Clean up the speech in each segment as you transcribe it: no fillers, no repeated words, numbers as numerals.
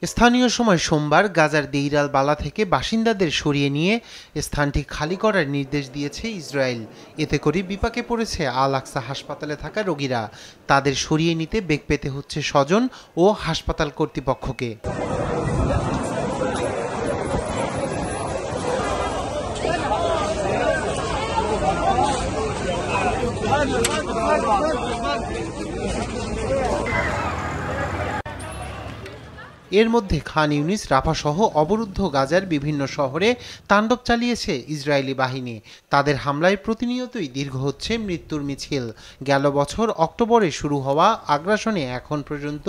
স্থানীয় সময় সোমবার গাজার দেইর আল বালা থেকে বাসিন্দাদের সরিয়ে নিয়ে স্থানটি খালি করার নির্দেশ দিয়েছে ইসরায়েল। এতে করে বিপাকে পড়েছে আল আকসা হাসপাতালে থাকা রোগীরা। তাদের সরিয়ে নিতে বেগ পেতে হচ্ছে স্বজন ও হাসপাতাল কর্তৃপক্ষকে। এর মধ্যে খান ইউনিস, রাফা সহ অবরুদ্ধ গাজার বিভিন্ন শহরে তাণ্ডব চালিয়েছে ইসরায়েলি বাহিনী। তাদের হামলায় প্রতিনিয়তই দীর্ঘ হচ্ছে মৃত্যুর মিছিল। গেল বছর অক্টোবরে শুরু হওয়া আগ্রাসনে এখন পর্যন্ত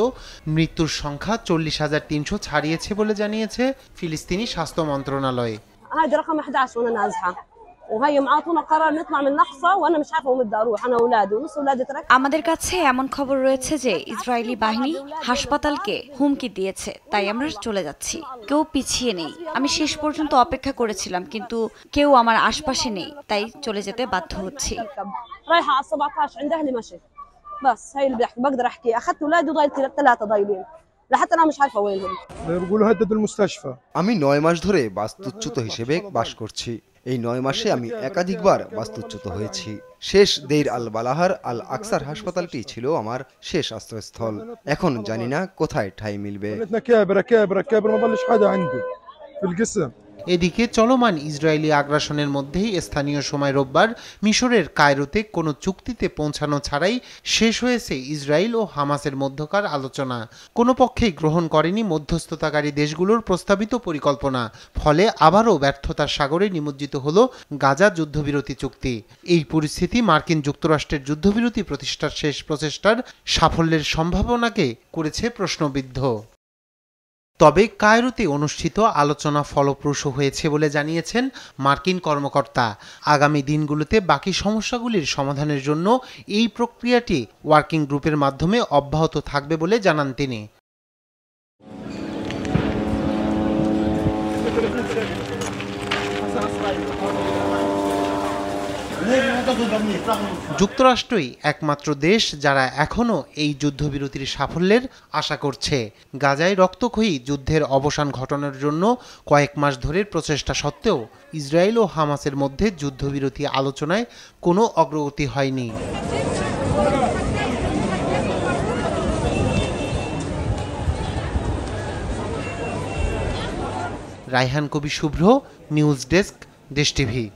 মৃত্যুর সংখ্যা 40,300 ছাড়িয়েছে বলে জানিয়েছে ফিলিস্তিনি স্বাস্থ্য মন্ত্রণালয়। আমাদের কাছে এমন খবর রয়েছে যে ইসরায়েলি বাহিনী হাসপাতালকে হুমকি দিয়েছে, তাই আমরা চলে যাচ্ছি। কেউ পিছিয়ে নেই। আমি শেষ পর্যন্ত অপেক্ষা করেছিলাম, কিন্তু কেউ আমার আশপাশে নেই, তাই চলে যেতে বাধ্য হচ্ছি। আমি 9 মাস ধরে বাস্তুচ্যুত হিসেবে বাস করছি। এই 9 মাসে আমি একাধিকবার বাস্তুচ্যুত হয়েছি। শেষ দেইর আল বালাহার আল আকসার হাসপাতালটি ছিল আমার শেষ আশ্রয়স্থল। এখন জানি না কোথায় ঠাঁই মিলবে। এদিকে চলমান ইসরায়েলি আগ্রাসনের মধ্যেই স্থানীয় সময় রোববার মিশরের কায়রোতে কোনো চুক্তিতে পৌঁছানো ছাড়াই শেষ হয়েছে ইসরায়েল ও হামাসের মধ্যকার আলোচনা। কোনো পক্ষেই গ্রহণ করেনি মধ্যস্থতাকারী দেশগুলোর প্রস্তাবিত পরিকল্পনা। ফলে আবারও ব্যর্থতার সাগরে নিমজ্জিত হলো গাজা যুদ্ধবিরতি চুক্তি। এই পরিস্থিতি মার্কিন যুক্তরাষ্ট্রের যুদ্ধবিরতি প্রতিষ্ঠার শেষ প্রচেষ্টার সাফল্যের সম্ভাবনাকে করেছে প্রশ্নবিদ্ধ। তবে কায়রোতে অনুষ্ঠিত আলোচনা ফলপ্রসূ হয়েছে বলে জানিয়েছেন মার্কিন কর্মকর্তা। আগামী দিনগুলোতে বাকি সমস্যাগুলির সমাধানের জন্য এই প্রক্রিয়াটি ওয়ার্কিং গ্রুপের মাধ্যমে অব্যাহত থাকবে বলে জানান তিনি। যুক্তরাষ্ট্রই একমাত্র দেশ যারা এখনও এই যুদ্ধবিরতির সাফল্যের আশা করছে। গাজায় রক্তক্ষয়ী যুদ্ধের অবসান ঘটানোর জন্য কয়েক মাস ধরে প্রচেষ্টা সত্ত্বেও ইসরায়েল ও হামাসের মধ্যে যুদ্ধবিরতি আলোচনায় কোনো অগ্রগতি হয়নি। রায়হান কবি শুভ্র, নিউজ ডেস্ক, দেশ টিভি।